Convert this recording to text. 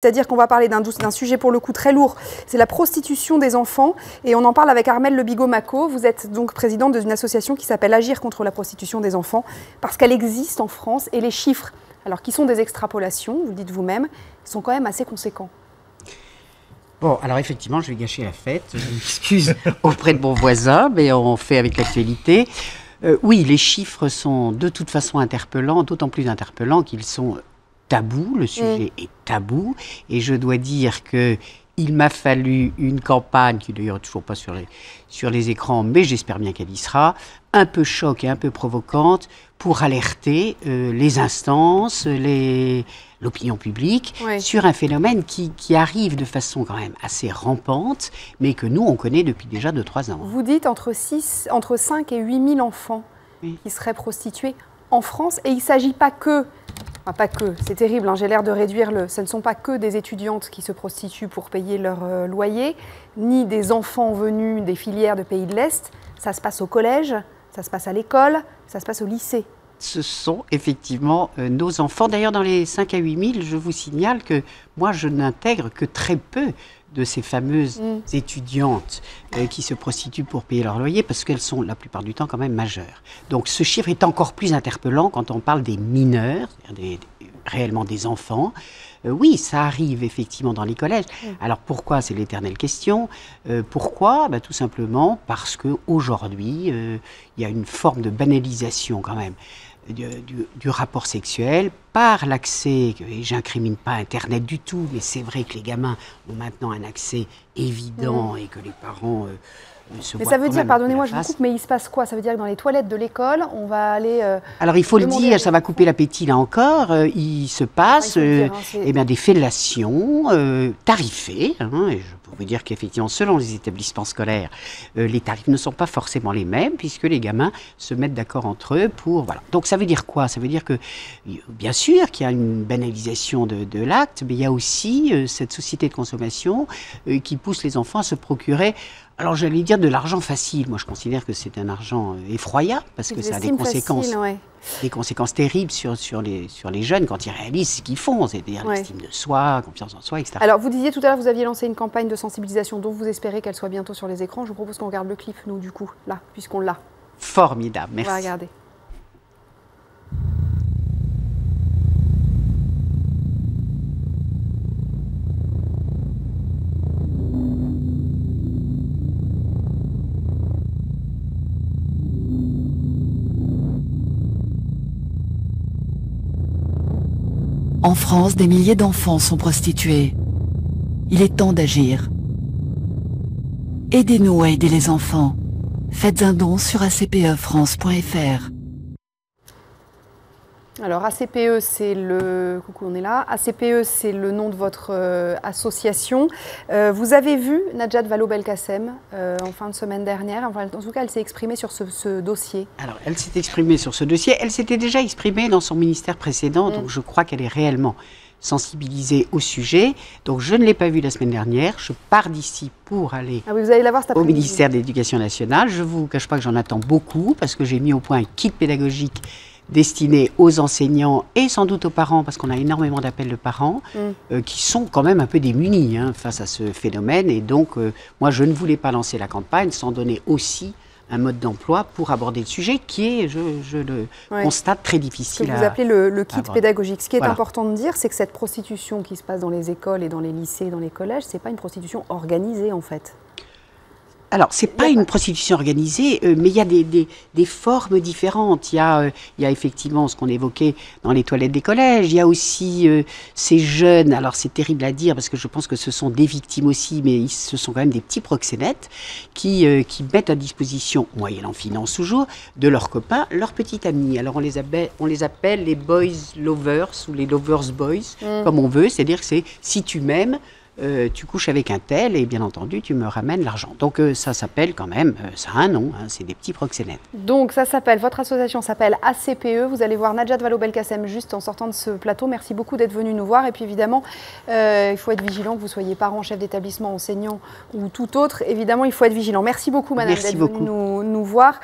C'est-à-dire qu'on va parler d'un sujet pour le coup très lourd, c'est la prostitution des enfants. Et on en parle avec Armelle Le Bigot-Macot. Vous êtes donc présidente d'une association qui s'appelle Agir contre la prostitution des enfants, parce qu'elle existe en France et les chiffres, alors qui sont des extrapolations, vous le dites vous-même, sont quand même assez conséquents. Bon, alors effectivement, je vais gâcher la fête. Je m'excuse auprès de mon voisin, mais on fait avec l'actualité. Oui, les chiffres sont de toute façon interpellants, d'autant plus interpellants qu'ils sont tabous. Le sujet est tabou. Et je dois dire que il m'a fallu une campagne, qui d'ailleurs toujours pas sur les écrans, mais j'espère bien qu'elle y sera, un peu choc et un peu provocante, pour alerter les instances, l'opinion publique, sur un phénomène qui arrive de façon quand même assez rampante, mais que nous, on connaît depuis déjà 2-3 ans. Vous dites entre 5 et 8 000 enfants qui seraient prostitués en France, et il ne s'agit pas que... Enfin, pas que, c'est terrible, hein, j'ai l'air de réduire ce ne sont pas que des étudiantes qui se prostituent pour payer leur loyer, ni des enfants venus des filières de pays de l'Est. Ça se passe au collège, ça se passe à l'école, ça se passe au lycée. Ce sont effectivement nos enfants. D'ailleurs, dans les 5 à 8 000, je vous signale que moi, je n'intègre que très peu de ces fameuses étudiantes qui se prostituent pour payer leur loyer, parce qu'elles sont la plupart du temps quand même majeures. Donc ce chiffre est encore plus interpellant quand on parle des mineurs, c'est-à-dire réellement des enfants. Oui, ça arrive effectivement dans les collèges. Alors pourquoi? C'est l'éternelle question. Pourquoi? Tout simplement parce qu'aujourd'hui, il y a une forme de banalisation quand même du rapport sexuel par l'accès, et j'incrimine pas Internet du tout, mais c'est vrai que les gamins ont maintenant un accès évident et que les parents se voient. Mais ça veut dire, pardonnez-moi, je vous coupe, mais il se passe quoi? Ça veut dire que dans les toilettes de l'école, on va aller... Alors il faut le dire, ça va couper l'appétit là encore, il se passe eh bien, des fellations tarifées, et je peux vous dire qu'effectivement, selon les établissements scolaires, les tarifs ne sont pas forcément les mêmes, puisque les gamins se mettent d'accord entre eux pour... Voilà. Donc ça veut dire quoi? Ça veut dire que, bien sûr, qu'il y a une banalisation de l'acte, mais il y a aussi cette société de consommation qui pousse les enfants à se procurer, alors j'allais dire de l'argent facile. Moi je considère que c'est un argent effroyable, parce que ça a des conséquences terribles sur les jeunes quand ils réalisent ce qu'ils font, c'est-à-dire l'estime de soi, confiance en soi, etc. Alors vous disiez tout à l'heure, vous aviez lancé une campagne de sensibilisation dont vous espérez qu'elle soit bientôt sur les écrans. Je vous propose qu'on regarde le clip, nous, du coup, là, puisqu'on l'a. Formidable, merci. On va regarder. En France, des milliers d'enfants sont prostitués. Il est temps d'agir. Aidez-nous à aider les enfants. Faites un don sur acpefrance.fr. Alors ACPE, c'est le... Coucou, on est là. ACPE, c'est le nom de votre association. Vous avez vu Najat Vallaud-Belkacem en fin de semaine dernière. Enfin, en tout cas, elle s'est exprimée sur ce dossier. Alors, elle s'est exprimée sur ce dossier. Elle s'était déjà exprimée dans son ministère précédent, donc je crois qu'elle est réellement sensibilisée au sujet. Donc, je ne l'ai pas vue la semaine dernière. Je pars d'ici pour aller vous allez la voir cet au ministère de l'Éducation nationale. Je ne vous cache pas que j'en attends beaucoup, parce que j'ai mis au point un kit pédagogique destiné aux enseignants et sans doute aux parents, parce qu'on a énormément d'appels de parents qui sont quand même un peu démunis face à ce phénomène. Et donc, moi, je ne voulais pas lancer la campagne sans donner aussi un mode d'emploi pour aborder le sujet qui est, je le constate, très difficile. Ce que vous appelez le kit pédagogique. Ce qui est important de dire, c'est que cette prostitution qui se passe dans les écoles et dans les lycées, dans les collèges, ce n'est pas une prostitution organisée, en fait. Alors, ce n'est pas une prostitution organisée, mais il y a des formes différentes. Il y a effectivement ce qu'on évoquait dans les toilettes des collèges. Il y a aussi ces jeunes, alors c'est terrible à dire parce que je pense que ce sont des victimes aussi, mais ce sont quand même des petits proxénètes qui mettent à disposition, moyennant finance toujours, de leurs copains, leurs petits amis. Alors on les appelle les boys lovers ou les lovers boys, comme on veut. C'est-à-dire que c'est si tu m'aimes, tu couches avec un tel et bien entendu tu me ramènes l'argent. Donc ça s'appelle quand même, ça a un nom, c'est des petits proxénètes. Donc ça s'appelle, votre association s'appelle ACPE, vous allez voir Najat Vallaud-Belkacem juste en sortant de ce plateau. Merci beaucoup d'être venu nous voir et puis évidemment il faut être vigilant, que vous soyez parent, chef d'établissement, enseignant ou tout autre, évidemment il faut être vigilant. Merci beaucoup madame d'être venue nous voir.